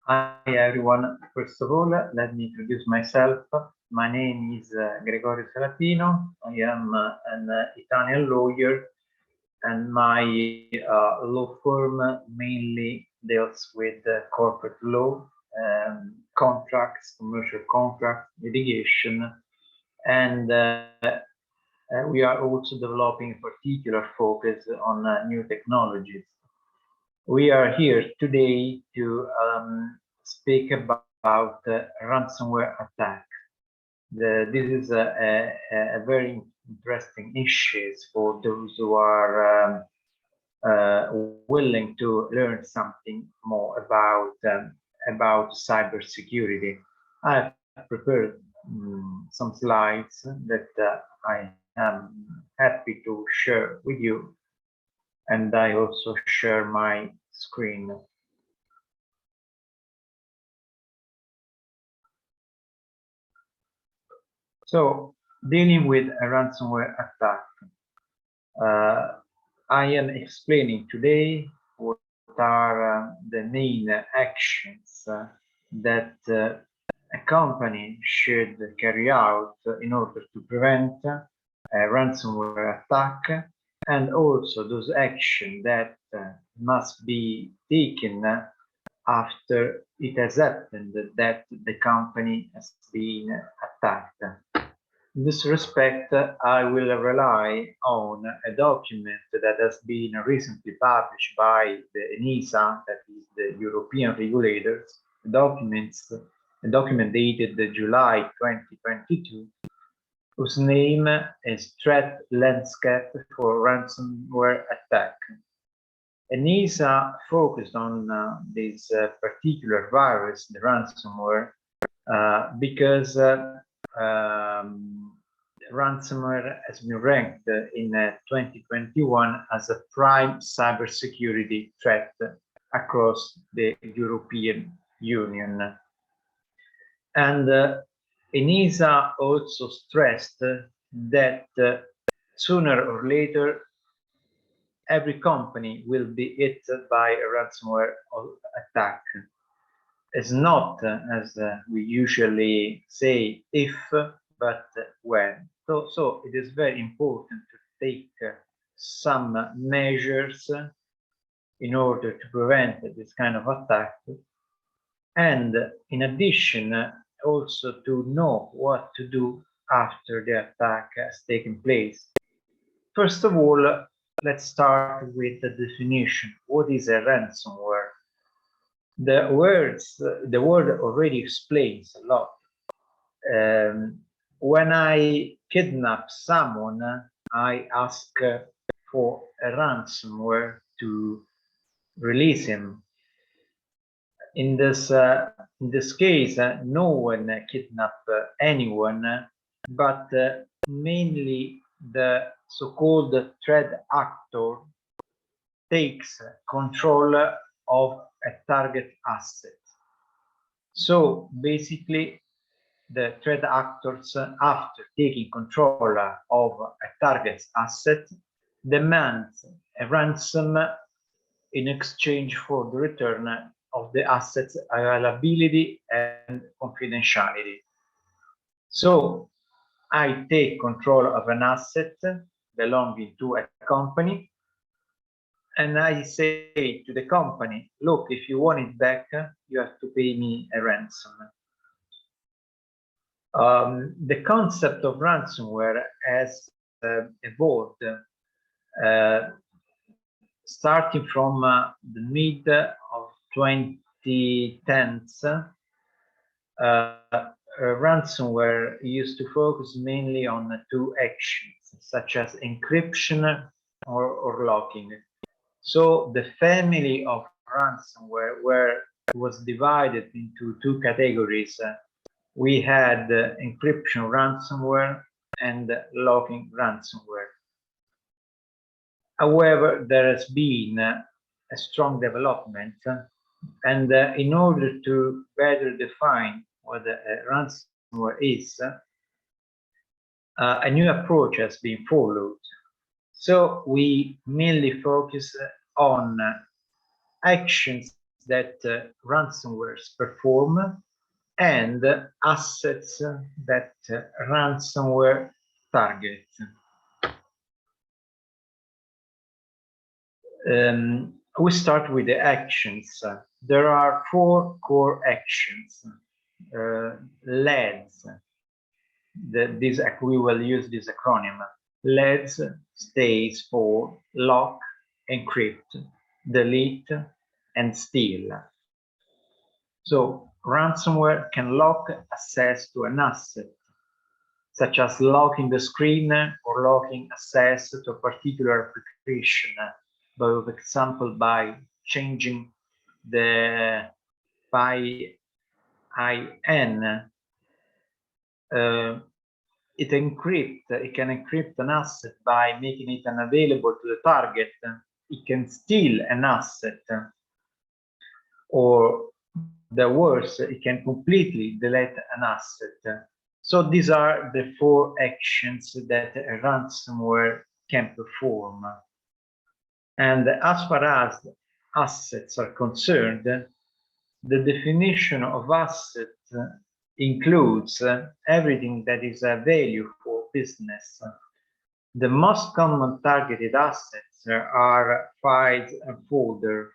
Hi everyone. First of all, let me introduce myself. My name is Gregorio Salatino. I am an Italian lawyer, and my law firm mainly deals with corporate law, contracts, commercial contracts, litigation, and we are also developing a particular focus on new technologies. We are here today to speak about ransomware attack. This is a very interesting issue for those who are willing to learn something more about cybersecurity. I have prepared some slides that I am happy to share with you, and I also share my screen. So, dealing with a ransomware attack, I am explaining today what are the main actions that a company should carry out in order to prevent a ransomware attack, and also those actions that must be taken after it has happened that the company has been attacked. In this respect, I will rely on a document that has been recently published by the ENISA, that is the European regulators, a document dated July 2022, whose name is Threat Landscape for Ransomware Attack. ENISA focused on this particular virus, the ransomware, because ransomware has been ranked in 2021 as a prime cybersecurity threat across the European Union. And ENISA also stressed that sooner or later every company will be hit by a ransomware attack. It's not, as we usually say, if, but when. So it is very important to take some measures in order to prevent this kind of attack. And in addition, also to know what to do after the attack has taken place. First of all, let's start with the definition. What is a ransomware? The word already explains a lot. When I kidnap someone, I ask for a ransomware to release him. In this case, no one kidnapped anyone, but mainly the so-called threat actor takes control of a target asset. So basically, the threat actors, after taking control of a target's asset, demand a ransom in exchange for the return of the asset's availability and confidentiality. So I take control of an asset belonging to a company, and I say to the company, look, if you want it back, you have to pay me a ransom. The concept of ransomware has evolved starting from the mid of 2010s. Ransomware used to focus mainly on two actions, such as encryption or locking. So the family of ransomware was divided into two categories. We had encryption ransomware and locking ransomware. However, there has been a strong development, and in order to better define what a ransomware is, a new approach has been followed. So we mainly focus on actions that ransomwares perform and assets that ransomware targets. We start with the actions. There are 4 core actions. LEDs. We will use this acronym. LEDs stays for lock, encrypt, delete, and steal. So ransomware can lock access to an asset, such as locking the screen or locking access to a particular application, for example, by changing the PIN. It can encrypt an asset by making it unavailable to the target. It can steal an asset, or the worst, it can completely delete an asset. So these are the 4 actions that a ransomware can perform. And as far as assets are concerned, the definition of asset includes everything that is a value for business. The most common targeted assets are files and folders,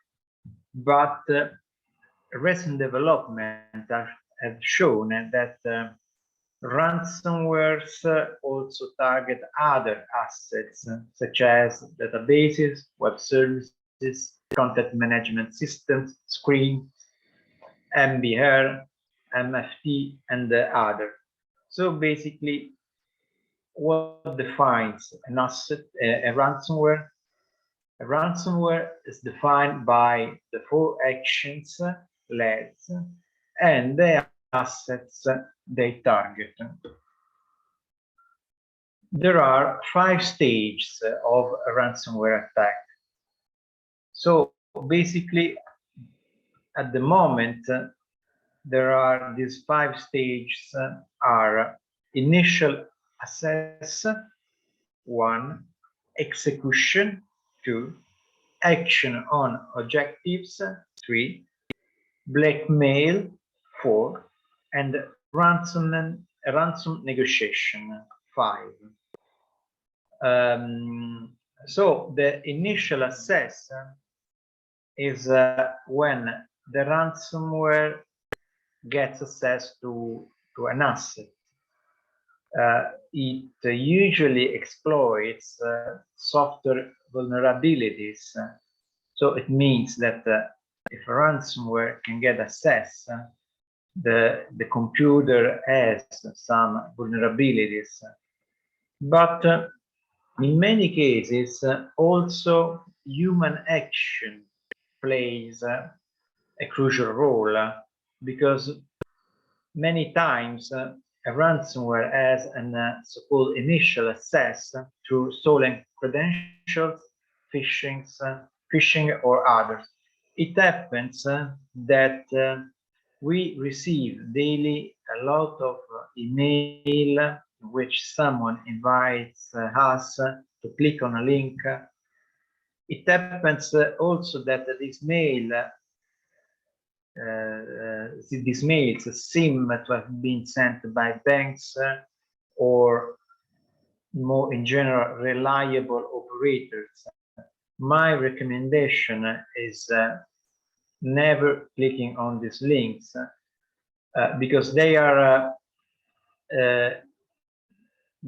but recent developments have shown that ransomwares also target other assets, such as databases, web services, content management systems, screens, MBR, MFT, and other. So basically, what defines an asset, a ransomware? A ransomware is defined by the 4 actions, LEDs, and the assets they target. There are 5 stages of a ransomware attack. So basically, at the moment, there are these 5 stages are initial access, 1, execution, 2, action on objectives, 3, blackmail, 4, and ransom negotiation, 5. So the initial access is when the ransomware gets access to an asset. It usually exploits software vulnerabilities. So it means that if a ransomware can get access, the computer has some vulnerabilities. But in many cases, also human action plays a crucial role, because many times a ransomware has an so-called initial access through stolen credentials, phishing, or others. It happens that we receive daily a lot of email in which someone invites us to click on a link. It happens also that these mails seem to have been sent by banks or more in general reliable operators. My recommendation is never clicking on these links because they are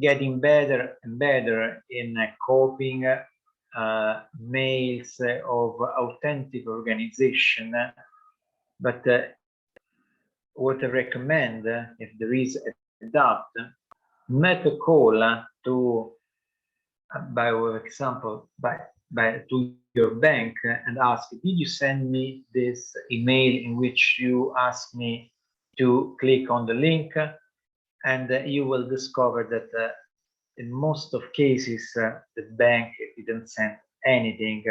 getting better and better in copying mails of authentic organization. But what I recommend, if there is a doubt, make a call to, by example, to your bank and ask, did you send me this email in which you asked me to click on the link? And you will discover that in most of cases, the bank didn't send anything.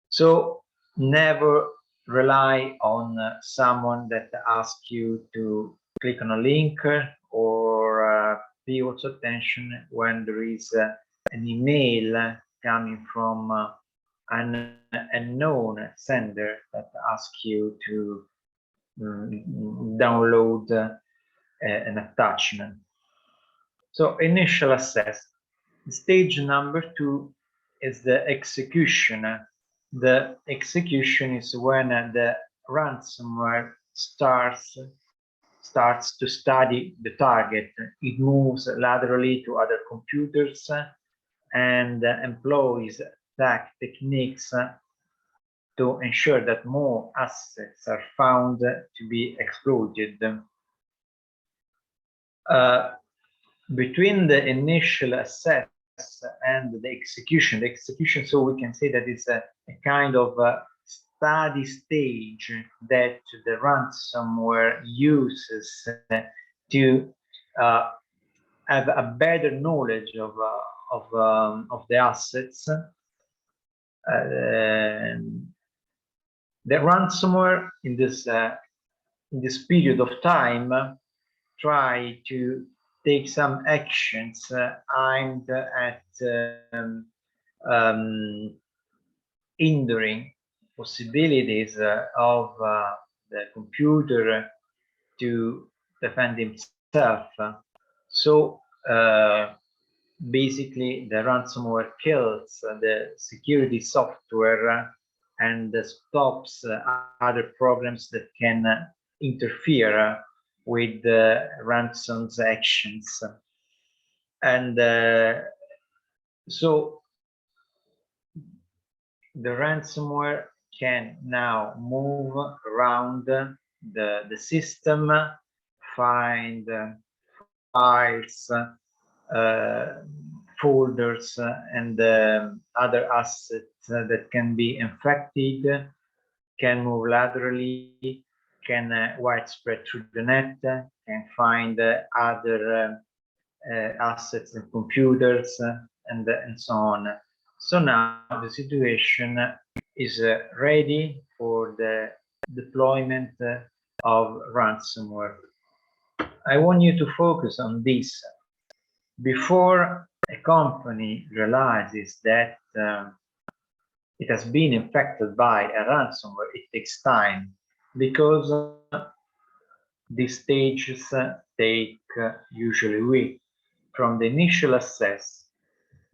So never rely on someone that asks you to click on a link, or pay also attention when there is an email coming from an unknown sender that asks you to download an attachment. So initial access. Stage number 2 is the execution. The execution is when the ransomware starts to study the target. It moves laterally to other computers and employs attack techniques to ensure that more assets are found to be exploited. Between the initial access and the execution, so we can say that it's a kind of study stage that the ransomware uses to have a better knowledge of the assets. The ransomware in this period of time try to take some actions aimed at hindering possibilities of the computer to defend himself. So basically the ransomware kills the security software and stops other programs that can interfere with the ransom's actions. And so the ransomware can now move around the system, find files, folders, and other assets that can be infected, can move laterally, can widespread through the net, can find other assets and computers, and so on. So now the situation is ready for the deployment of ransomware. I want you to focus on this. Before a company realizes that it has been infected by a ransomware, it takes time, because these stages take usually weeks. From the initial access,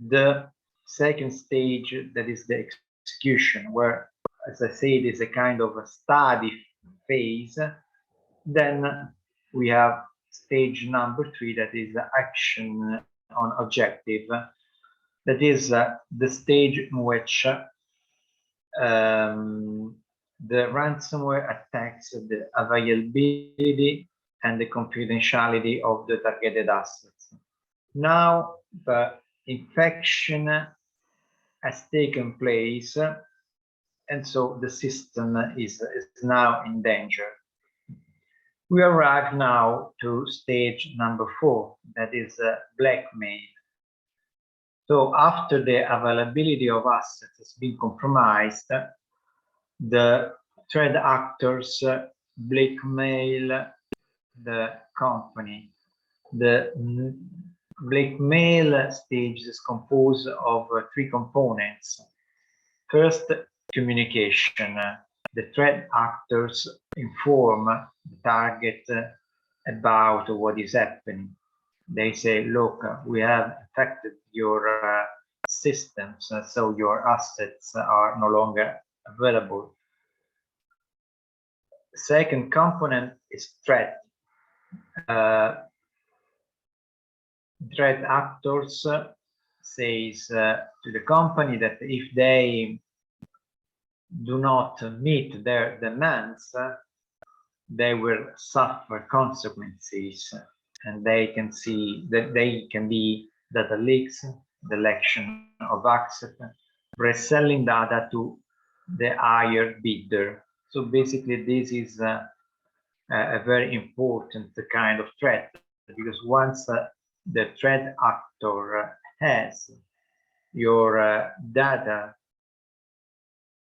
the second stage, that is the execution, where, as I said, is a kind of a study phase. Then we have stage number 3, that is action on objective. That is the stage in which the ransomware attacks the availability and the confidentiality of the targeted assets. Now the infection has taken place, and so the system is now in danger. We arrive now to stage number 4, that is blackmail. So after the availability of assets has been compromised, the threat actors blackmail the company. The blackmail stage is composed of 3 components. First, communication. The threat actors inform the target about what is happening. They say, look, we have affected your systems, so your assets are no longer available. Second component is threat. Threat actors says to the company that if they do not meet their demands, they will suffer consequences, and they can see that they can be data leaks, deletion of access, reselling data to the higher bidder. So basically this is a very important kind of threat, because once the threat actor has your data,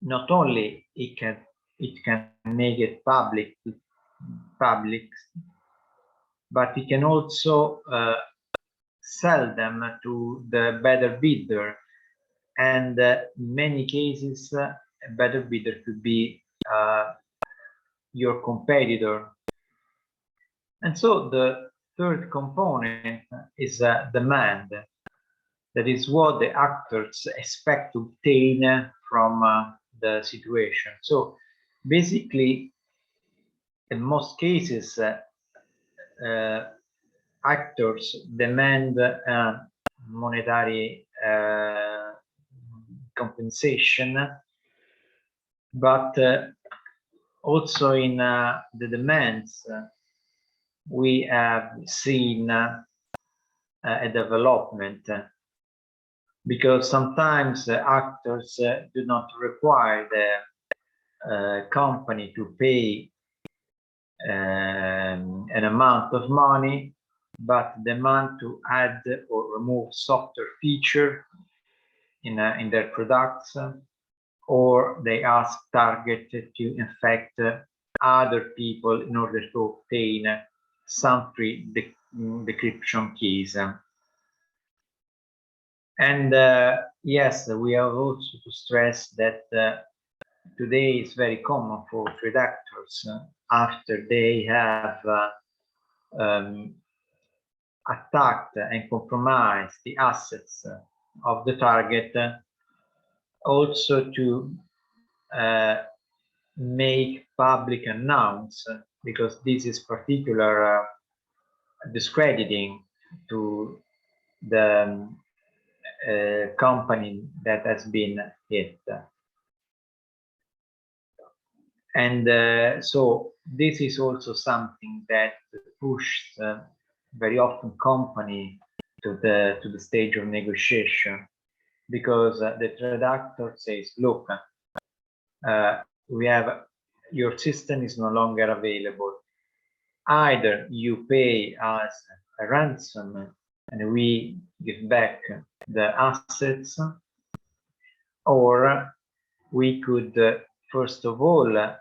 not only it can make it public, but it can also sell them to the better bidder. and in many cases, a better bidder could be your competitor. And so the third component is demand. That is what the actors expect to obtain from the situation. So basically, in most cases, actors demand monetary compensation, but also in the demands, we have seen a development, because sometimes actors do not require the company to pay an amount of money, but demand to add or remove software feature in their products, or they ask target to infect other people in order to obtain some free decryption keys. And yes, we have also to stress that today it's very common for threat actors, after they have attacked and compromised the assets of the target, also to make public announce, because this is particular discrediting to the company that has been hit. And so this is also something that pushes very often company to the stage of negotiation, because the threat actor says, look, we have, your system is no longer available. Either you pay us a ransom and we give back the assets, or we could first of all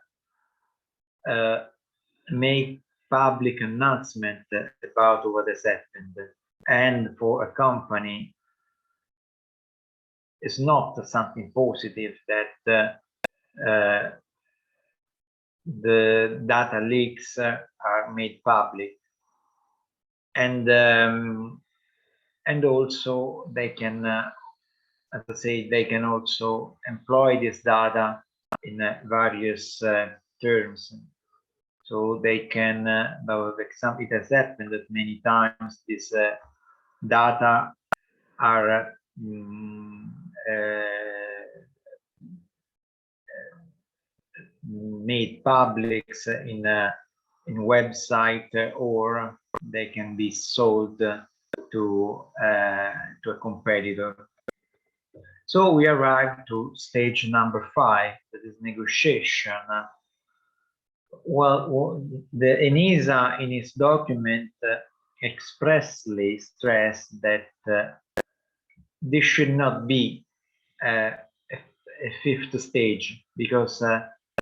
make public announcement about what has happened. And for a company, it's not something positive that the data leaks are made public, and also they can, as I say, they can also employ this data in various terms. So they can, for example, it has happened that many times this data are made public in website, or they can be sold to a competitor. So we arrive to stage number 5, that is negotiation. Well, the ENISA in its document expressly stressed that this should not be a 5th stage, because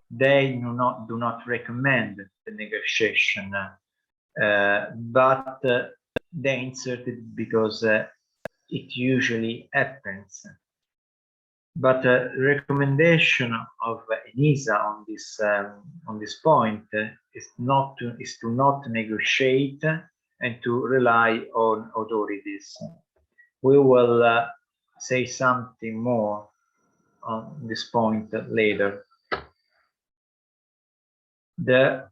they do not recommend the negotiation, but they inserted because it usually happens. But recommendation of ENISA on this point is to not negotiate and to rely on authorities. We will say something more on this point later. The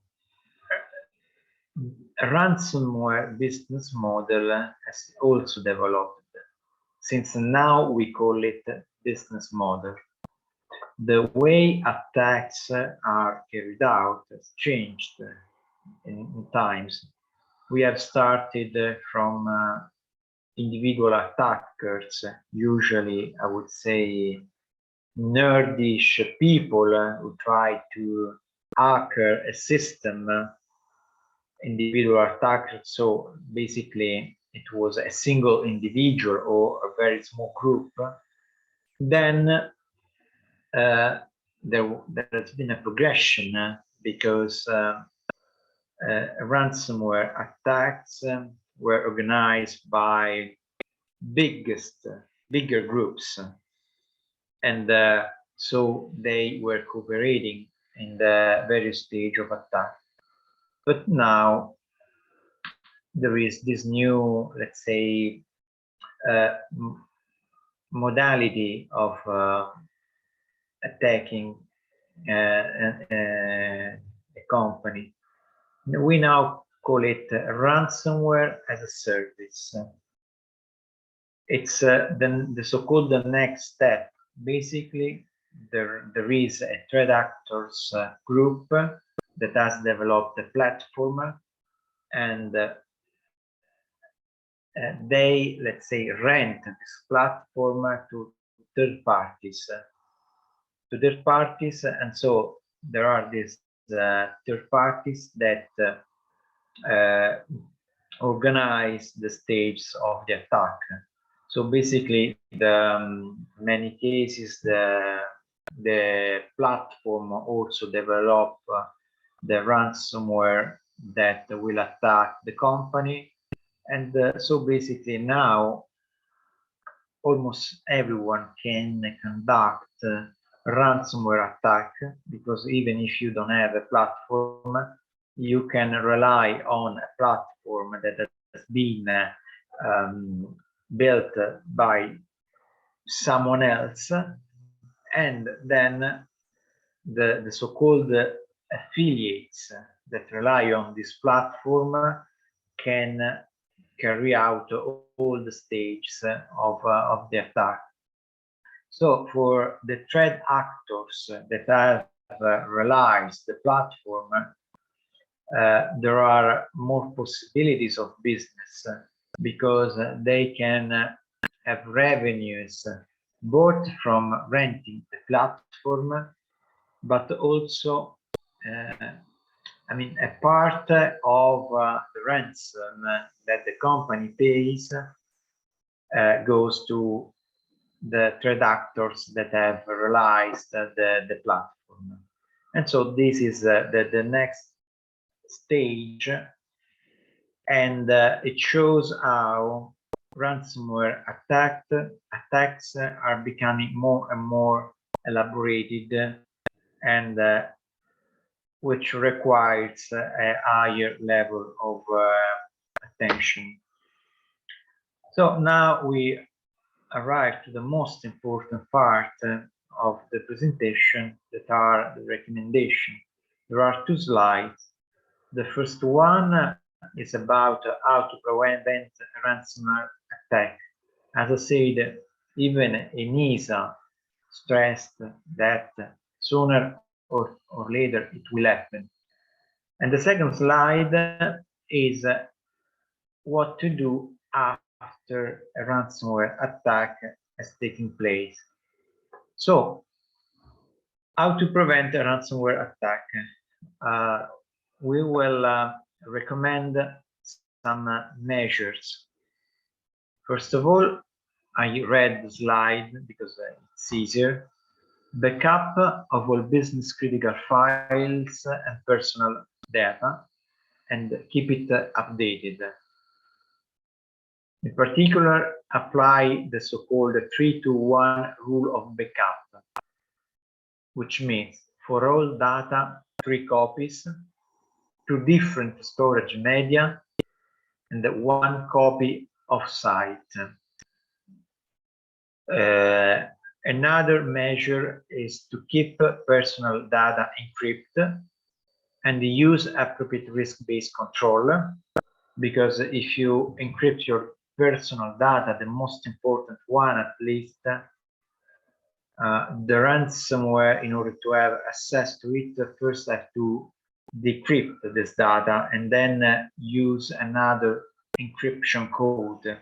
ransomware business model has also developed, since now we call it business model. The way attacks are carried out has changed in times. We have started from individual attackers, usually I would say nerdish people who try to hack a system, individual attackers. So basically it was a single individual or a very small group. Then there has been a progression, because ransomware attacks were organized by bigger groups. and so they were cooperating in the various stage of attack. But now there is this new, let's say, modality of attacking a company. We now call it ransomware as a service. It's the so-called the next step. Basically, there is a threat actors group that has developed a platform, and they, let's say, rent this platform to third parties. And so there are these third parties that organize the stages of the attack. So basically, many cases the platform also develop the ransomware that will attack the company, and so basically now almost everyone can conduct ransomware attack, because even if you don't have a platform, you can rely on a platform that has been built by someone else, and then the so-called affiliates that rely on this platform can carry out all the stages of the attack. So for the threat actors that have realized the platform, there are more possibilities of business, because they can have revenues both from renting the platform, but also, I mean, a part of the ransom that the company pays goes to the threat actors that have realized the platform. And so this is the next stage, and it shows how ransomware attacks are becoming more and more elaborated, and which requires a higher level of attention. So now we arrive to the most important part of the presentation, that are the recommendation. There are two slides. The first one is about how to prevent a ransomware attack. As I said, even ENISA stressed that sooner or later it will happen. And the second slide is what to do after a ransomware attack has taken place. So, how to prevent a ransomware attack? We will recommend some measures. First of all, I read the slide because it's easier. Backup of all business critical files and personal data, and keep it updated. In particular, apply the so-called 3-to-1 rule of backup, which means for all data, 3 copies, 2 different storage media, and 1 copy off-site. Another measure is to keep personal data encrypted and use appropriate risk-based control, because if you encrypt your personal data, the most important one at least, the ransomware, in order to have access to it, first have to decrypt this data and then use another encryption code.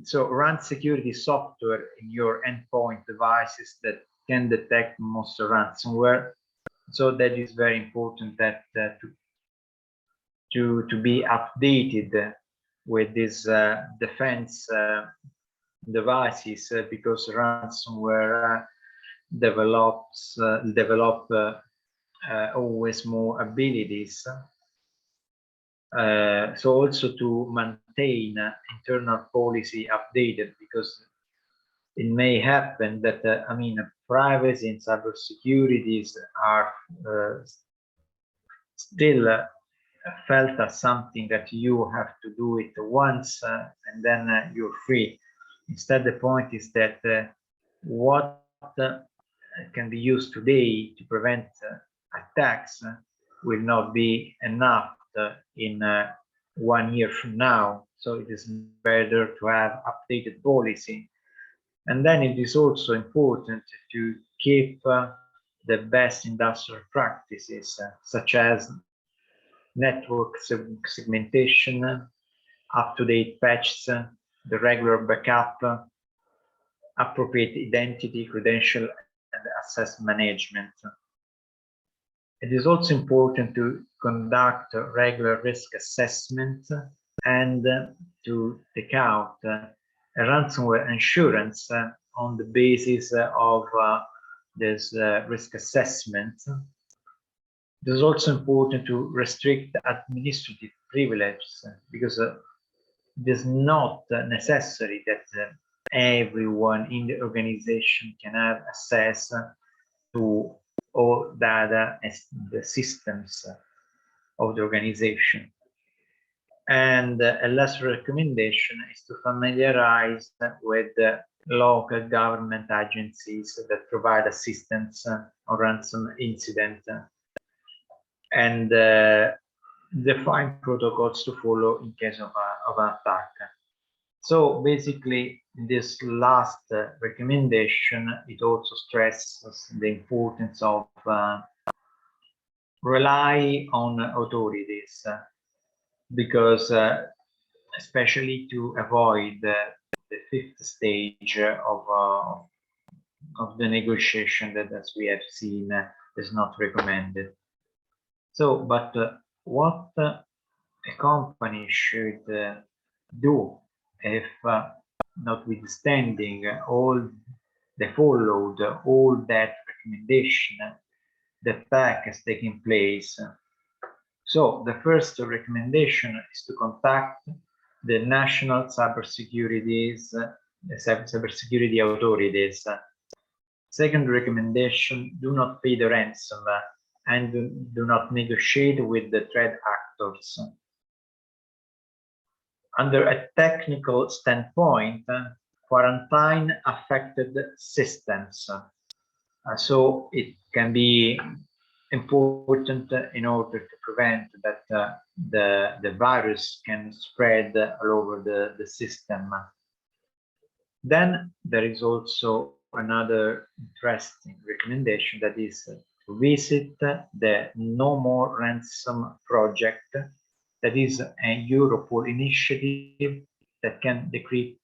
So run security software in your endpoint devices that can detect most ransomware. So that is very important, that to be updated with these defense devices, because ransomware develop always more abilities. So also to maintain internal policy updated, because it may happen that, privacy and cybersecurities are still felt as something that you have to do it once and then you're free. Instead, the point is that what can be used today to prevent attacks will not be enough in 1 year from now. So it is better to have updated policy. And then it is also important to keep the best industrial practices, such as network segmentation, up-to-date patches, the regular backup, appropriate identity, credential, and access management. It is also important to conduct regular risk assessment and to take out a ransomware insurance on the basis of this risk assessment. It is also important to restrict administrative privileges because it is not necessary that everyone in the organization can have access to all data and the systems of the organization. And a last recommendation is to familiarize with the local government agencies that provide assistance on ransom incident and define protocols to follow in case of an attack. So basically, this last recommendation, it also stresses the importance of rely on authorities because especially to avoid the fifth stage of the negotiation that, as we have seen, is not recommended. So, but what a company should do if, notwithstanding all the followed, all that recommendation, the attack has taken place. So the first recommendation is to contact the national cybersecurity authorities. Second recommendation, do not pay the ransom and do not negotiate with the threat actors. Under a technical standpoint, quarantine affected systems. So it can be important in order to prevent that the virus can spread all over the system. Then there is also another interesting recommendation, that is to visit the No More Ransom project. That is a Europol initiative that can decrypt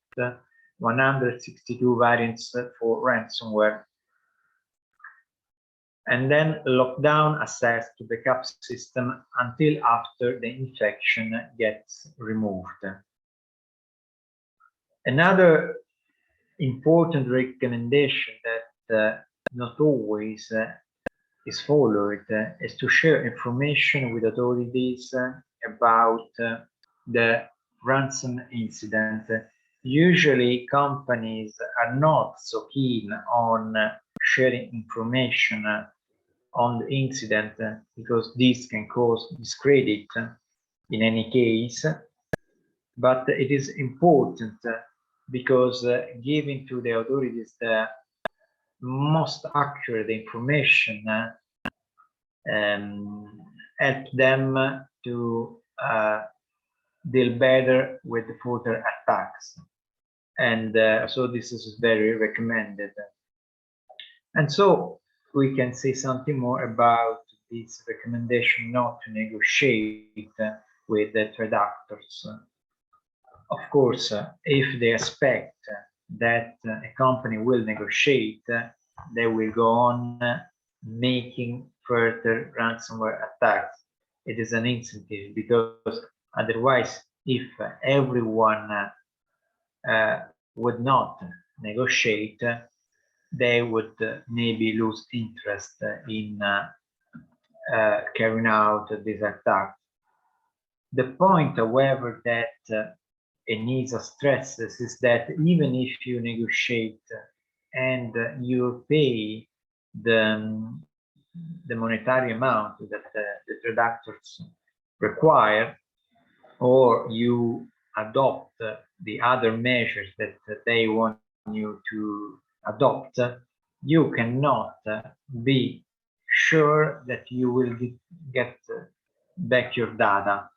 162 variants for ransomware and then lock down access to the backup system until after the infection gets removed. Another important recommendation that not always is followed is to share information with authorities about the ransom incident. Usually companies are not so keen on sharing information on the incident because this can cause discredit in any case, but it is important because giving to the authorities the most accurate information help them to deal better with the further attacks. And so this is very recommended. And so we can say something more about this recommendation not to negotiate with the threat actors. Of course, if they expect that a company will negotiate, they will go on making further ransomware attacks. It is an incentive because otherwise, if everyone would not negotiate, they would maybe lose interest in carrying out this attack. The point, however, that ENISA stresses is that even if you negotiate and you pay the monetary amount that the reductors require, or you adopt the other measures that they want you to adopt, you cannot be sure that you will get back your data,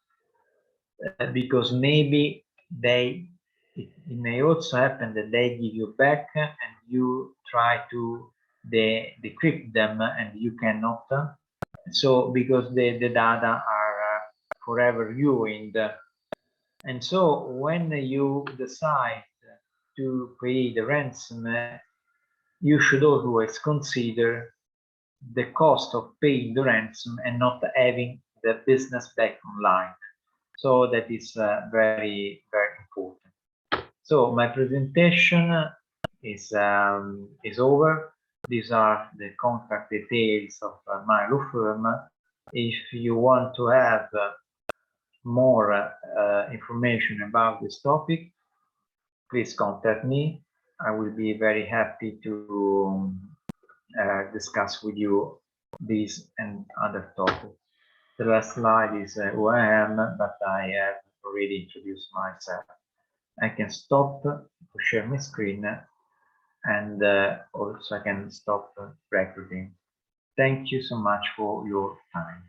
because maybe it may also happen that they give you back and you try to decrypt them and you cannot. So because the data are forever ruined. And so when you decide to pay the ransom, you should always consider the cost of paying the ransom and not having the business back online. So that is very, very important. So my presentation is over. These are the contact details of my law firm. If you want to have more information about this topic, please contact me. I will be very happy to discuss with you these and other topics. The last slide is who I am, but I have already introduced myself. I can stop to share my screen, and also I can stop recording. Thank you so much for your time.